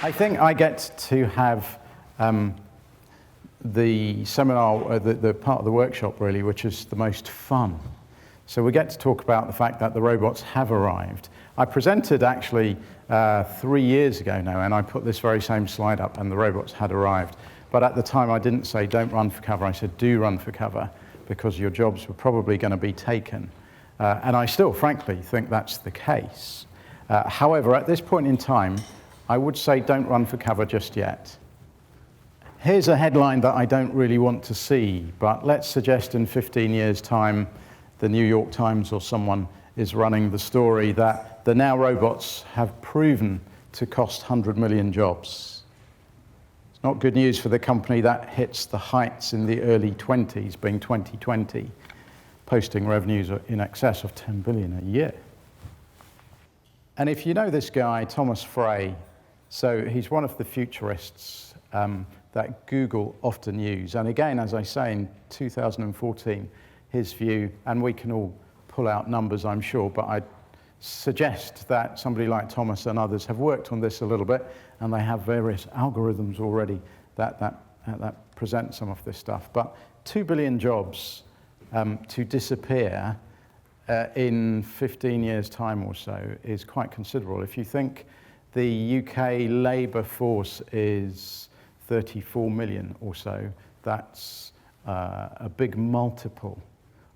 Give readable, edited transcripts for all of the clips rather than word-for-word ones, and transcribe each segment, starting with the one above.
I think I get to have the seminar, the part of the workshop really, which is the most fun. So we get to talk about the fact that the robots have arrived. I presented actually 3 years ago now, and I put this very same slide up, and the robots had arrived. But at the time I didn't say don't run for cover, I said do run for cover, because your jobs were probably going to be taken. And I still, frankly, think that's the case. However, at this point in time, I would say don't run for cover just yet. Here's a headline that I don't really want to see, but let's suggest in 15 years' time, the New York Times or someone is running the story that the now robots have proven to cost 100 million jobs. It's not good news for the company that hits the heights in the early 20s, being 2020, posting revenues in excess of 10 billion a year. And if you know this guy, Thomas Frey, so he's one of the futurists that Google often use. And again, as I say, in 2014, his view, and we can all pull out numbers, I'm sure, but I'd suggest that somebody like Thomas and others have worked on this a little bit, and they have various algorithms already that present some of this stuff. But 2 billion jobs to disappear in 15 years' time or so is quite considerable. If you think the UK labour force is 34 million or so, that's a big multiple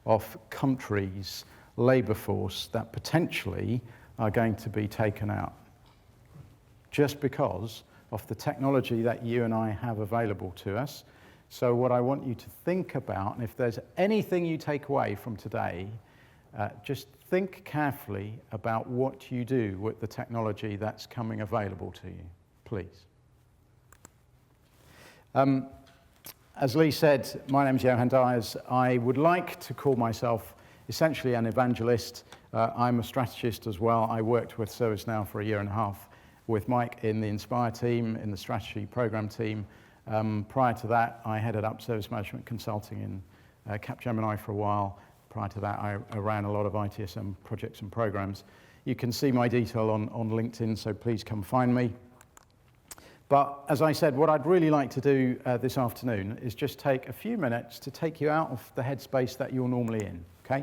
of countries' labour force that potentially are going to be taken out just because of the technology that you and I have available to us. So what I want you to think about, and if there's anything you take away from today, just think carefully about what you do with the technology that's coming available to you, please. As Lee said, my name's Johan Dyers. I would like to call myself essentially an evangelist. I'm a strategist as well. I worked with ServiceNow for 1.5 years with Mike in the Inspire team, in the strategy program team. Prior to that, I headed up service management consulting in Capgemini for a while. Prior to that, I ran a lot of ITSM projects and programs. You can see my detail on LinkedIn, so please come find me. But as I said, what I'd really like to do this afternoon is just take a few minutes to take you out of the headspace that you're normally in, okay?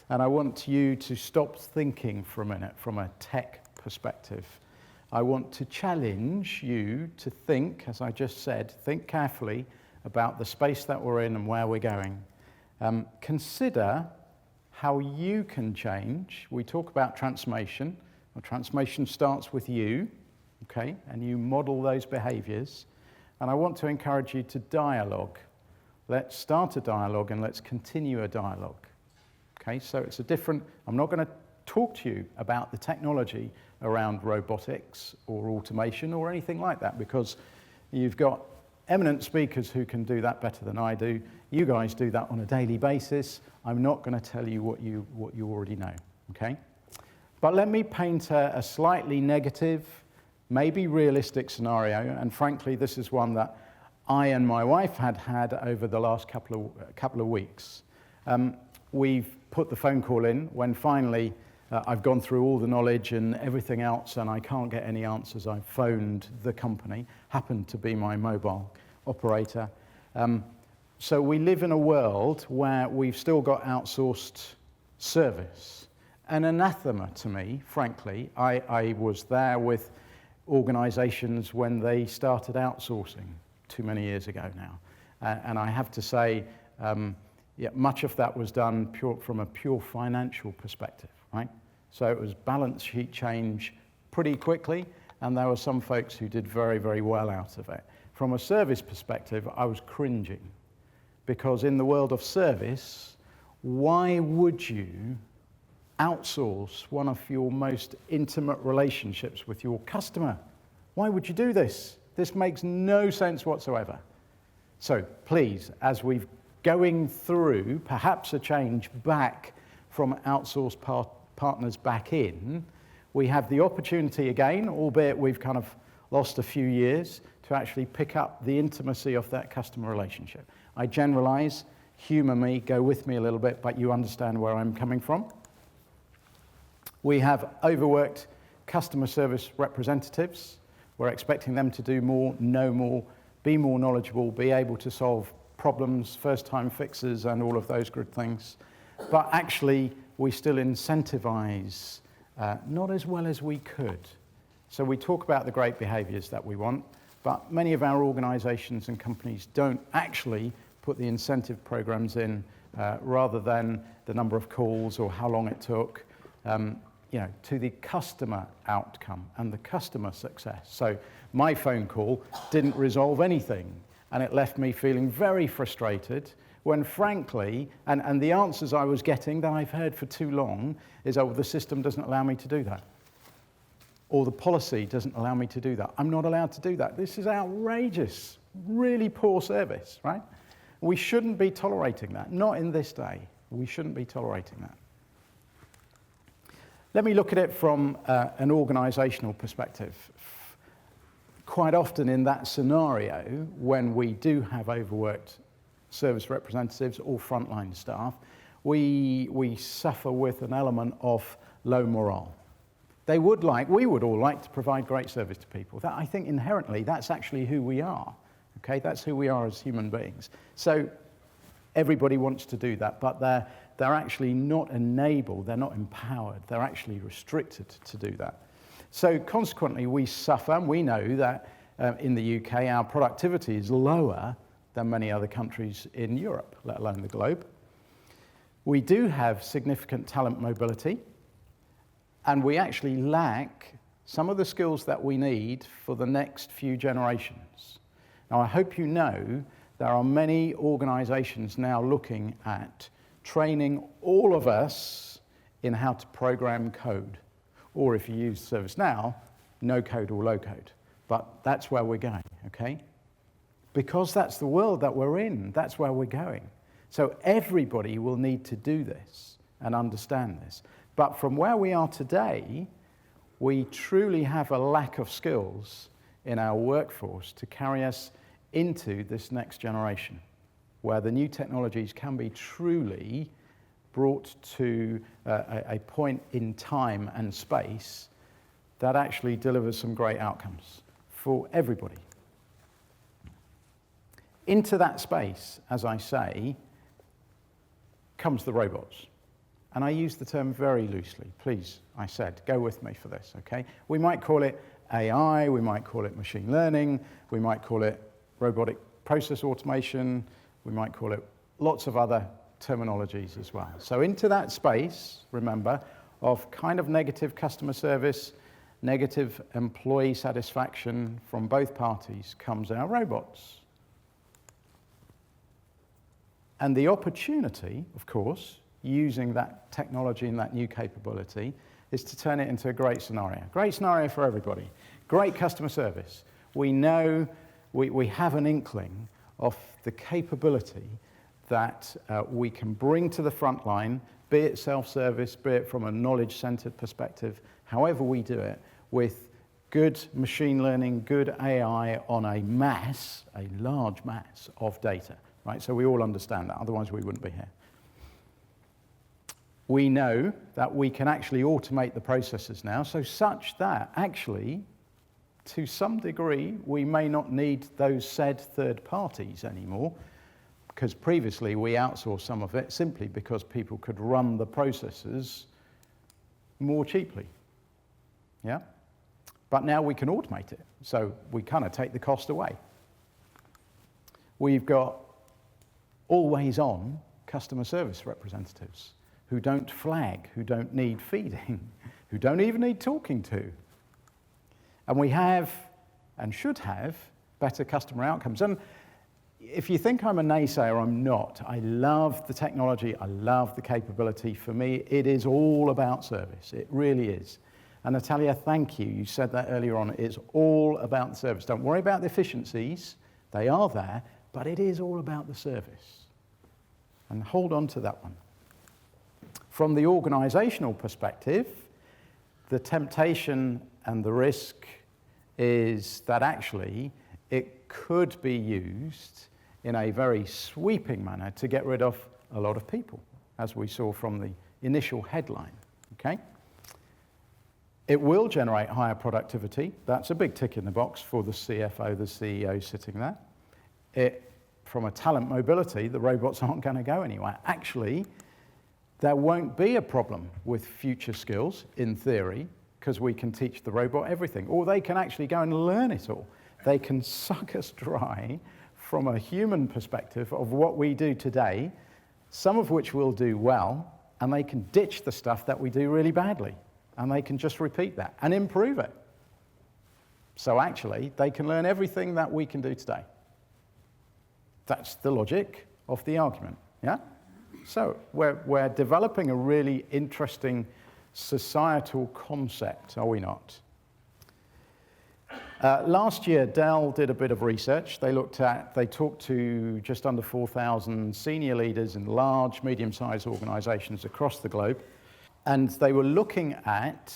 And I want you to stop thinking for a minute from a tech perspective. I want to challenge you to think, as I just said, think carefully about the space that we're in and where we're going. Consider how you can change. We talk about transformation. Well, transformation starts with you, okay? And you model those behaviors. And I want to encourage you to dialogue. Let's start a dialogue and let's continue a dialogue. Okay, so it's a different, I'm not going to talk to you about the technology around robotics or automation or anything like that, because you've got eminent speakers who can do that better than I do. You guys do that on a daily basis. I'm not going to tell you what you already know, okay? But let me paint a slightly negative, maybe realistic scenario, and frankly, this is one that I and my wife had over the last couple of weeks. We've put the phone call in when finally I've gone through all the knowledge and everything else, and I can't get any answers. I've phoned the company, happened to be my mobile operator. So we live in a world where we've still got outsourced service. An anathema to me, frankly. I was there with organizations when they started outsourcing too many years ago now. And I have to say, yeah, much of that was done from a pure financial perspective, right? So it was balance sheet change pretty quickly, and there were some folks who did very, very well out of it. From a service perspective, I was cringing, because in the world of service, why would you outsource one of your most intimate relationships with your customer? Why would you do this? This makes no sense whatsoever. So please, as we're going through perhaps a change back from outsourced partners back in, we have the opportunity again, albeit we've kind of lost a few years, to actually pick up the intimacy of that customer relationship. I generalize, humor me, go with me a little bit, but you understand where I'm coming from. We have overworked customer service representatives We're expecting them to do more, know more, be more knowledgeable, be able to solve problems, first-time fixes, and all of those good things. But actually, we still incentivize not as well as we could. So we talk about the great behaviors that we want, but many of our organizations and companies don't actually put the incentive programs in rather than the number of calls or how long it took, to the customer outcome and the customer success. So my phone call didn't resolve anything, and it left me feeling very frustrated when frankly, and the answers I was getting that I've heard for too long is, oh, the system doesn't allow me to do that. Or the policy doesn't allow me to do that. I'm not allowed to do that. This is outrageous, really poor service, right? We shouldn't be tolerating that, not in this day. We shouldn't be tolerating that. Let me look at it from an organizational perspective. Quite often in that scenario, when we do have overworked service representatives or frontline staff, we suffer with an element of low morale. We would all like to provide great service to people. That, I think inherently, that's actually who we are. Okay, that's who we are as human beings. So everybody wants to do that, but they're actually not enabled, they're not empowered, they're actually restricted to do that. So consequently, we suffer, and we know that in the UK, our productivity is lower than many other countries in Europe, let alone the globe. We do have significant talent mobility, and we actually lack some of the skills that we need for the next few generations. Now, I hope you know there are many organizations now looking at training all of us in how to program code, or if you use ServiceNow, no code or low code. But that's where we're going, okay? Because that's the world that we're in, that's where we're going. So everybody will need to do this and understand this. But from where we are today, we truly have a lack of skills in our workforce to carry us into this next generation, where the new technologies can be truly brought to a point in time and space that actually delivers some great outcomes for everybody. Into that space, as I say, comes the robots. And I use the term very loosely. Please, I said, go with me for this, okay? We might call it AI, we might call it machine learning, we might call it robotic process automation, we might call it lots of other terminologies as well. So into that space, remember, of kind of negative customer service, negative employee satisfaction from both parties comes our robots. And the opportunity, of course, using that technology and that new capability is to turn it into a great scenario. Great scenario for everybody. Great customer service. We know, we have an inkling of the capability that we can bring to the front line, be it self-service, be it from a knowledge-centered perspective, however we do it, with good machine learning, good AI on a large mass of data, right? So we all understand that, otherwise we wouldn't be here. We know that we can actually automate the processes now, so such that actually, to some degree, we may not need those said third parties anymore, because previously we outsourced some of it simply because people could run the processes more cheaply. Yeah? But now we can automate it, so we kind of take the cost away. We've got always-on customer service representatives who don't flag, who don't need feeding, who don't even need talking to. And we have, and should have, better customer outcomes. And if you think I'm a naysayer, I'm not. I love the technology, I love the capability. For me, it is all about service, it really is. And Natalia, thank you, you said that earlier on, it's all about the service. Don't worry about the efficiencies, they are there, but it is all about the service. And hold on to that one. From the organizational perspective, the temptation and the risk is that actually it could be used in a very sweeping manner to get rid of a lot of people, as we saw from the initial headline, okay? It will generate higher productivity. That's a big tick in the box for the CFO, the CEO sitting there. From a talent mobility, the robots aren't going to go anywhere. Actually, there won't be a problem with future skills, in theory, because we can teach the robot everything. Or they can actually go and learn it all. They can suck us dry from a human perspective of what we do today, some of which we'll do well, and they can ditch the stuff that we do really badly. And they can just repeat that and improve it. So actually, they can learn everything that we can do today. That's the logic of the argument, yeah? So we're developing a really interesting societal concept, are we not? Last year, Dell did a bit of research. They talked to just under 4,000 senior leaders in large, medium-sized organizations across the globe. And they were looking at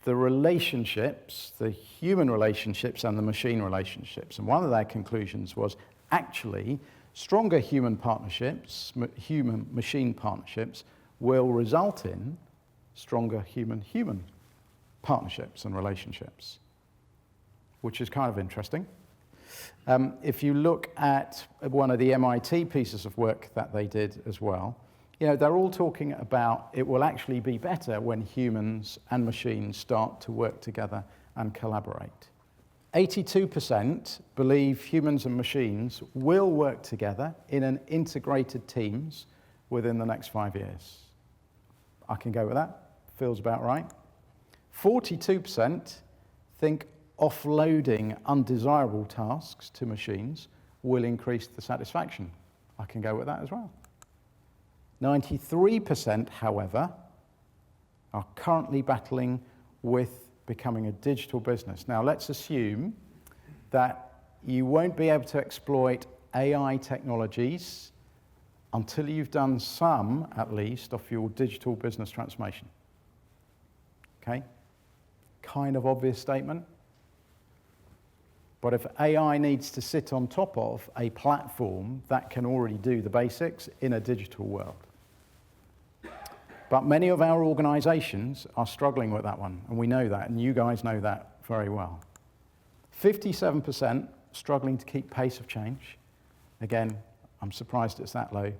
the relationships, the human relationships and the machine relationships. And one of their conclusions was actually stronger human partnerships, human-machine partnerships, will result in stronger human-human partnerships and relationships, which is kind of interesting. If you look at one of the MIT pieces of work that they did as well, you know, they're all talking about it will actually be better when humans and machines start to work together and collaborate. 82% believe humans and machines will work together in an integrated teams within the next 5 years. I can go with that. Feels about right. 42% think offloading undesirable tasks to machines will increase the satisfaction. I can go with that as well. 93%, however, are currently battling with becoming a digital business. Now, let's assume that you won't be able to exploit AI technologies until you've done some, at least, of your digital business transformation. Okay? Kind of obvious statement. But if AI needs to sit on top of a platform that can already do the basics in a digital world. But many of our organizations are struggling with that one, and we know that, and you guys know that very well. 57% struggling to keep pace of change. Again, I'm surprised it's that low.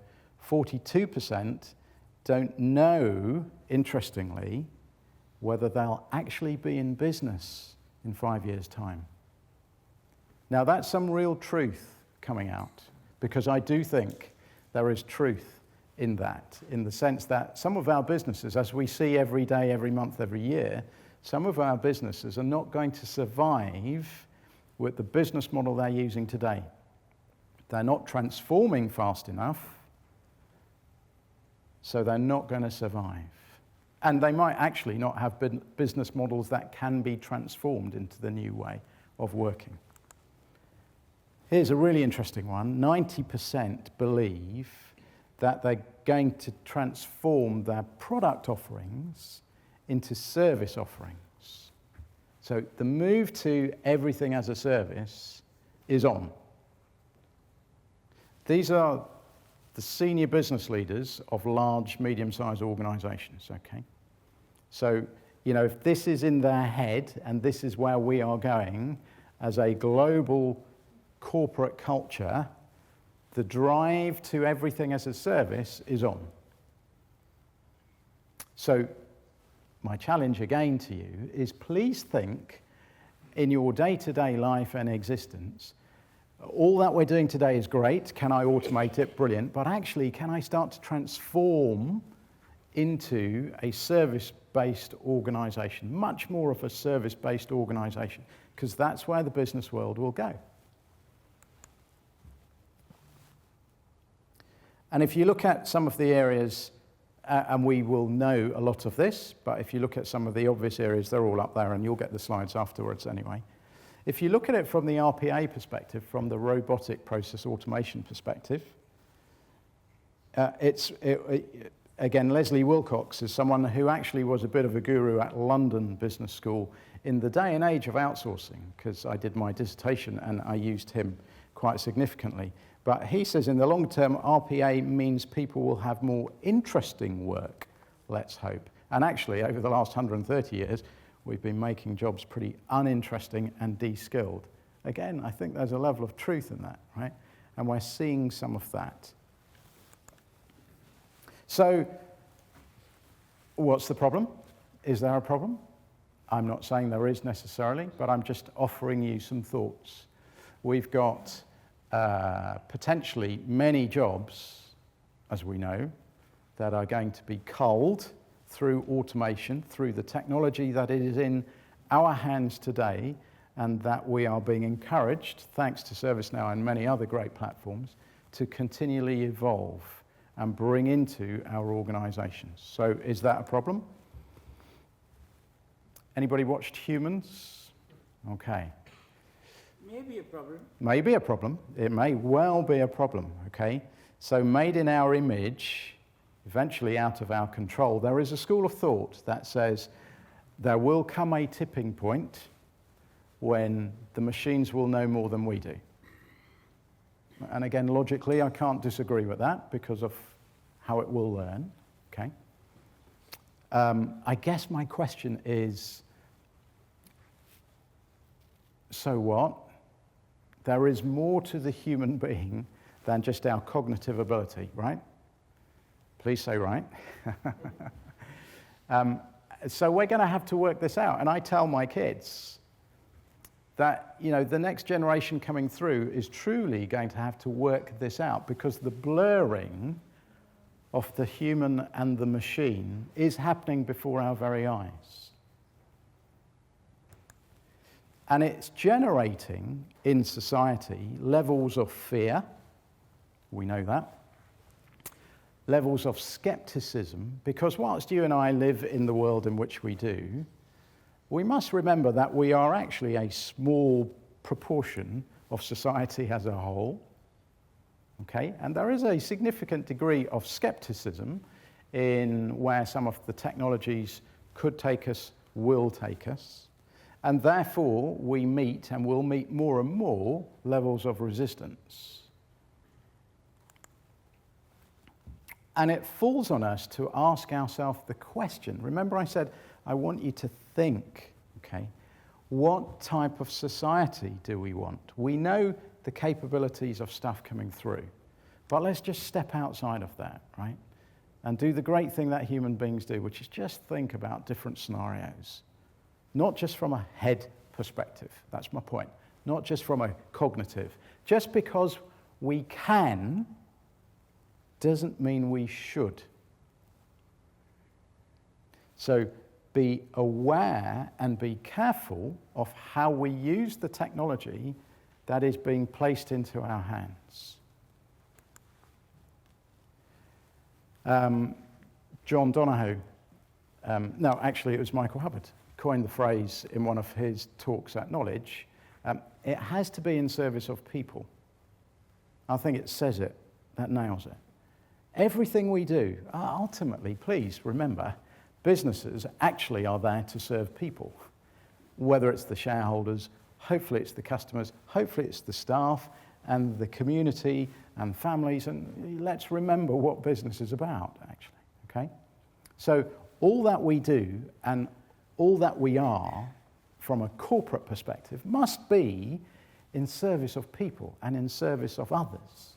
42% don't know, interestingly, whether they'll actually be in business in 5 years' time. Now, that's some real truth coming out, because I do think there is truth in that, in the sense that some of our businesses, as we see every day, every month, every year, some of our businesses are not going to survive with the business model they're using today. They're not transforming fast enough, so they're not going to survive. And they might actually not have business models that can be transformed into the new way of working. Here's a really interesting one. 90% believe that they're going to transform their product offerings into service offerings. So the move to everything as a service is on. These are the senior business leaders of large, medium-sized organizations, okay? So, you know, if this is in their head and this is where we are going as a global corporate culture, the drive to everything as a service is on. So my challenge again to you is please think in your day-to-day life and existence, all that we're doing today is great. Can I automate it? Brilliant. But actually, can I start to transform into a service-based organization, much more of a service-based organization, because that's where the business world will go. And if you look at some of the areas, and we will know a lot of this, but if you look at some of the obvious areas, they're all up there, and you'll get the slides afterwards anyway. If you look at it from the RPA perspective, from the robotic process automation perspective, again, Leslie Wilcox is someone who actually was a bit of a guru at London Business School in the day and age of outsourcing, because I did my dissertation and I used him quite significantly. But he says in the long term, RPA means people will have more interesting work, let's hope. And actually, over the last 130 years, we've been making jobs pretty uninteresting and de-skilled. Again, I think there's a level of truth in that, right? And we're seeing some of that. So, what's the problem? Is there a problem? I'm not saying there is necessarily, but I'm just offering you some thoughts. We've got potentially many jobs, as we know, that are going to be culled through automation, through the technology that is in our hands today, and that we are being encouraged, thanks to ServiceNow and many other great platforms, to continually evolve and bring into our organizations. So is that a problem? Anybody watched Humans? Okay. Maybe a problem. Maybe a problem. It may well be a problem, okay? So made in our image, eventually out of our control, there is a school of thought that says there will come a tipping point when the machines will know more than we do. And again, logically, I can't disagree with that because of how it will learn, okay? I guess my question is, so what? There is more to the human being than just our cognitive ability, right? Please say right. So we're going to have to work this out. And I tell my kids that, you know, the next generation coming through is truly going to have to work this out, because the blurring of the human and the machine is happening before our very eyes. And it's generating in society levels of fear, we know that, levels of skepticism, because whilst you and I live in the world in which we do, we must remember that we are actually a small proportion of society as a whole, okay? And there is a significant degree of skepticism in where some of the technologies could take us, will take us. And therefore, we meet and will meet more and more levels of resistance. And it falls on us to ask ourselves the question. Remember I said, I want you to think, okay? What type of society do we want? We know the capabilities of stuff coming through, but let's just step outside of that, right? And do the great thing that human beings do, which is just think about different scenarios. Not just from a head perspective, that's my point. Not just from a cognitive. Just because we can doesn't mean we should. So be aware and be careful of how we use the technology that is being placed into our hands. John Donahoe, no, actually it was Michael Hubbard, coined the phrase in one of his talks at Knowledge. It has to be in service of people. I think it says it, that nails it. Everything we do, ultimately, please remember, businesses actually are there to serve people. Whether it's the shareholders, hopefully it's the customers, hopefully it's the staff and the community and families, and let's remember what business is about, actually, okay? So all that we do and all that we are from a corporate perspective must be in service of people and in service of others.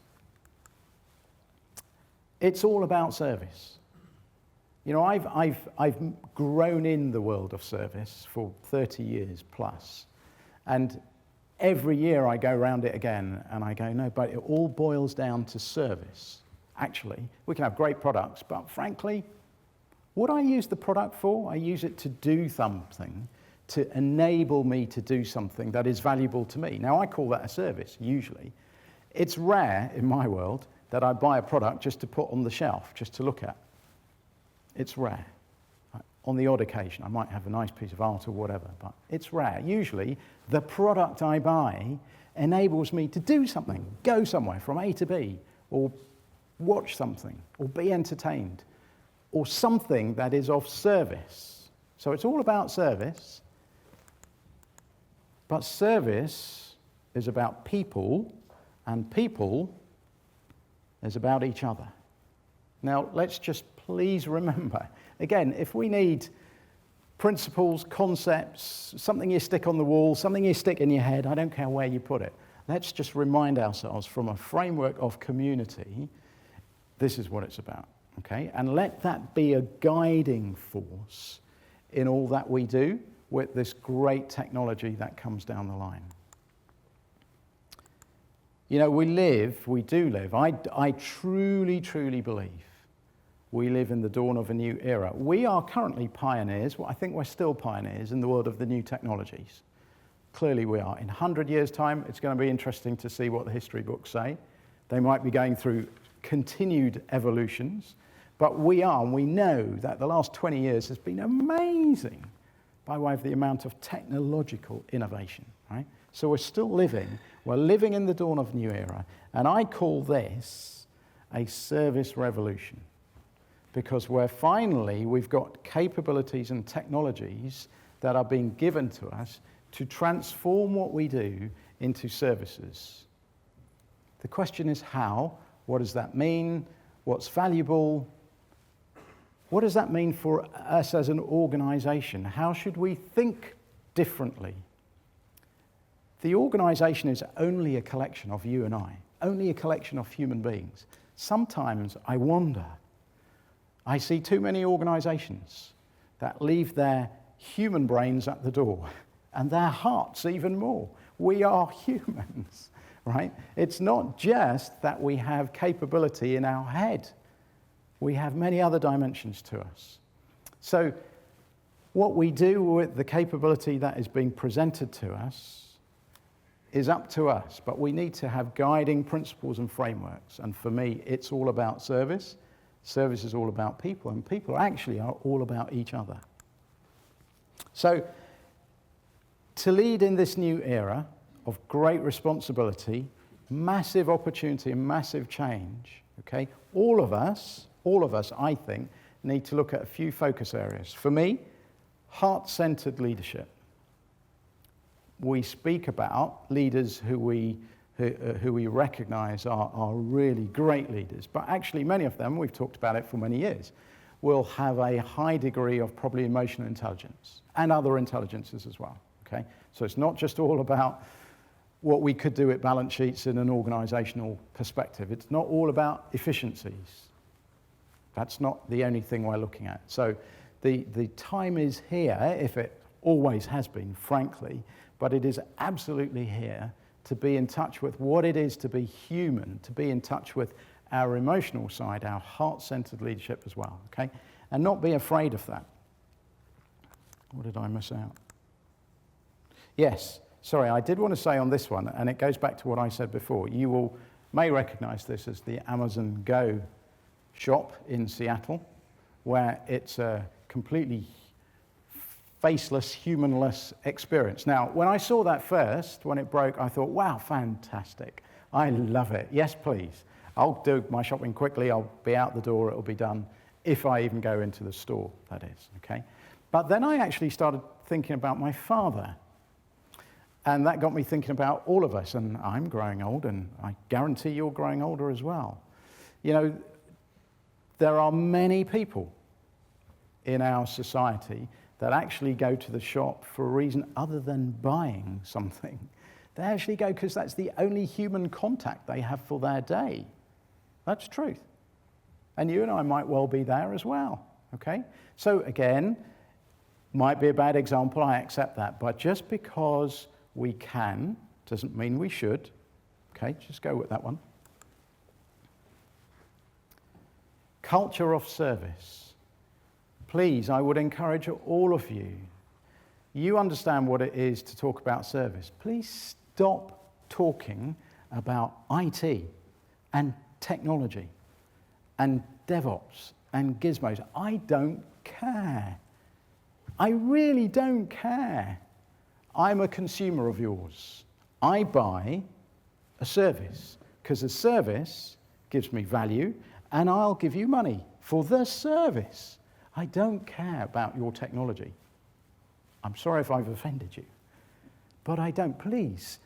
It's all about service. You know, I've grown in the world of service for 30 years plus, and every year I go around it again and I go, no, but it all boils down to service. Actually, we can have great products, but frankly, what I use the product for, I use it to do something, to enable me to do something that is valuable to me. Now, I call that a service, usually. It's rare in my world that I buy a product just to put on the shelf, just to look at. It's rare. On the odd occasion, I might have a nice piece of art or whatever, but it's rare. Usually, the product I buy enables me to do something, go somewhere from A to B, or watch something, or be entertained, or something that is of service. So it's all about service, but service is about people, and people is about each other. Now, let's just please remember, again, if we need principles, concepts, something you stick on the wall, something you stick in your head, I don't care where you put it. Let's just remind ourselves from a framework of community, this is what it's about, okay? And let that be a guiding force in all that we do with this great technology that comes down the line. You know, we do live, I truly, truly believe we live in the dawn of a new era. We are currently pioneers. Well, I think we're still pioneers in the world of the new technologies. Clearly we are. In 100 years' time, it's going to be interesting to see what the history books say. They might be going through continued evolutions, but we are, and we know that the last 20 years has been amazing by way of the amount of technological innovation, right? So we're still living. We're living in the dawn of a new era, and I call this a service revolution. Because we've got capabilities and technologies that are being given to us to transform what we do into services. The question is how? What does that mean? What's valuable? What does that mean for us as an organization? How should we think differently? The organization is only a collection of you and I, only a collection of human beings. Sometimes I wonder, I see too many organizations that leave their human brains at the door and their hearts even more. We are humans, right? It's not just that we have capability in our head. We have many other dimensions to us. So what we do with the capability that is being presented to us is up to us, but we need to have guiding principles and frameworks. And for me, it's all about service. Service is all about people, and people actually are all about each other. So, to lead in this new era of great responsibility, massive opportunity and massive change, okay, all of us, I think, need to look at a few focus areas. For me, heart-centered leadership. We speak about leaders who we recognize are really great leaders, but actually many of them, we've talked about it for many years, will have a high degree of probably emotional intelligence and other intelligences as well, okay? So it's not just all about what we could do at balance sheets in an organizational perspective. It's not all about efficiencies. That's not the only thing we're looking at. So the time is here, if it always has been, frankly, but it is absolutely here to be in touch with what it is to be human, to be in touch with our emotional side, our heart-centered leadership as well, okay? And not be afraid of that. What did I miss out? Yes, sorry, I did want to say on this one, and it goes back to what I said before, you may recognize this as the Amazon Go shop in Seattle, where it's a completely faceless, humanless experience. Now, when I saw that first, when it broke, I thought, wow, fantastic. I love it. Yes, please. I'll do my shopping quickly. I'll be out the door. It'll be done if I even go into the store, that is, okay? But then I actually started thinking about my father. And that got me thinking about all of us. And I'm growing old, and I guarantee you're growing older as well. You know, there are many people in our society that actually go to the shop for a reason other than buying something. They actually go because that's the only human contact they have for their day. That's truth. And you and I might well be there as well, okay? So again, might be a bad example, I accept that, but just because we can doesn't mean we should, okay? Just go with that one. Culture of service. Please, I would encourage all of you, you understand what it is to talk about service. Please stop talking about IT and technology and DevOps and gizmos. I don't care. I really don't care. I'm a consumer of yours. I buy a service because a service gives me value and I'll give you money for the service. I don't care about your technology. I'm sorry if I've offended you, but I don't. Please,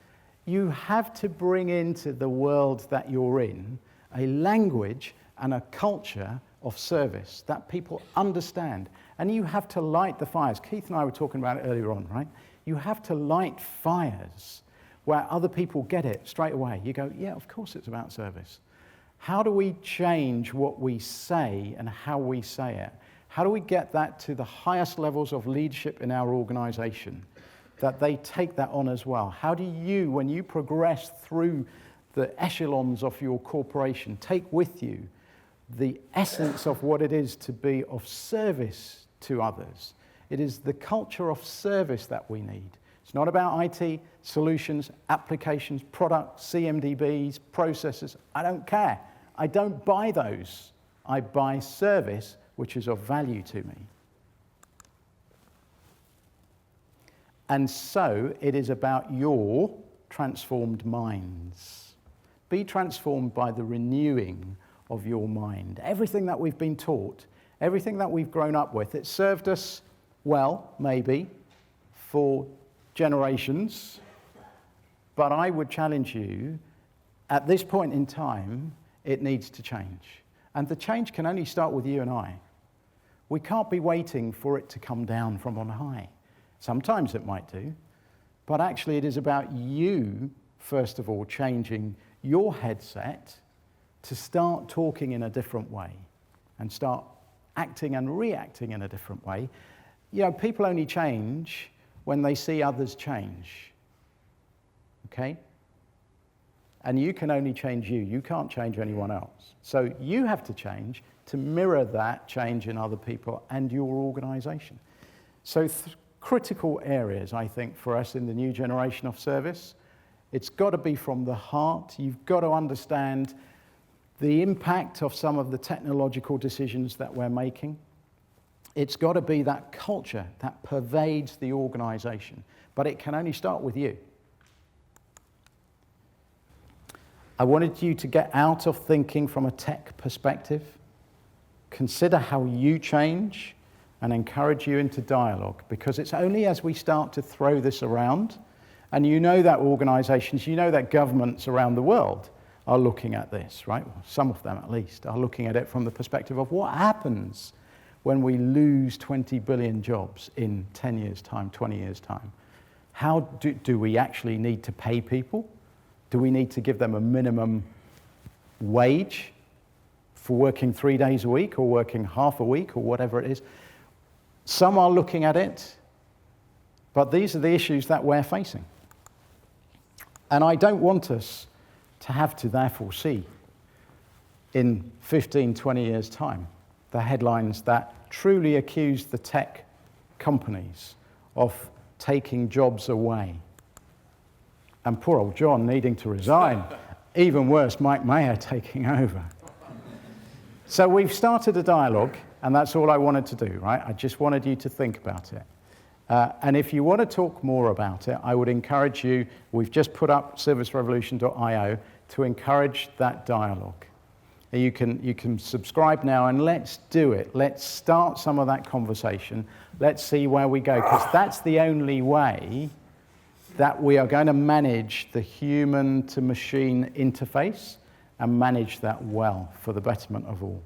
you have to bring into the world that you're in a language and a culture of service that people understand. And you have to light the fires. Keith and I were talking about it earlier on, right? You have to light fires where other people get it straight away. You go, yeah, of course it's about service. How do we change what we say and how we say it? How do we get that to the highest levels of leadership in our organization, that they take that on as well? How do you, when you progress through the echelons of your corporation, take with you the essence of what it is to be of service to others? It is the culture of service that we need. It's not about IT, solutions, applications, products, CMDBs, processes. I don't care. I don't buy those. I buy service, which is of value to me. And so it is about your transformed minds. Be transformed by the renewing of your mind. Everything that we've been taught, everything that we've grown up with, it served us well, maybe, for generations, but I would challenge you, at this point in time, it needs to change. And the change can only start with you and I. We can't be waiting for it to come down from on high. Sometimes it might do, but actually it is about you, first of all, changing your headset to start talking in a different way and start acting and reacting in a different way. You know, people only change when they see others change, okay? And you can only change you. You can't change anyone else. So you have to change to mirror that change in other people and your organization. So critical areas, I think, for us in the new generation of service. It's got to be from the heart. You've got to understand the impact of some of the technological decisions that we're making. It's got to be that culture that pervades the organization, but it can only start with you. I wanted you to get out of thinking from a tech perspective, consider how you change, and encourage you into dialogue, because it's only as we start to throw this around, and you know that organizations, you know that governments around the world are looking at this, right? Well, some of them at least are looking at it from the perspective of what happens when we lose 20 billion jobs in 10 years' time, 20 years' time. How do we actually need to pay people? Do we need to give them a minimum wage for working 3 days a week or working half a week or whatever it is? Some are looking at it, but these are the issues that we're facing. And I don't want us to have to therefore see in 15, 20 years' time the headlines that truly accuse the tech companies of taking jobs away. And poor old John needing to resign. Even worse, Mike Mayer taking over. So we've started a dialogue, and that's all I wanted to do, right? I just wanted you to think about it. And if you want to talk more about it, I would encourage you, we've just put up servicerevolution.io to encourage that dialogue. You can subscribe now, and let's do it. Let's start some of that conversation. Let's see where we go, because that's the only way that we are going to manage the human to machine interface and manage that well for the betterment of all.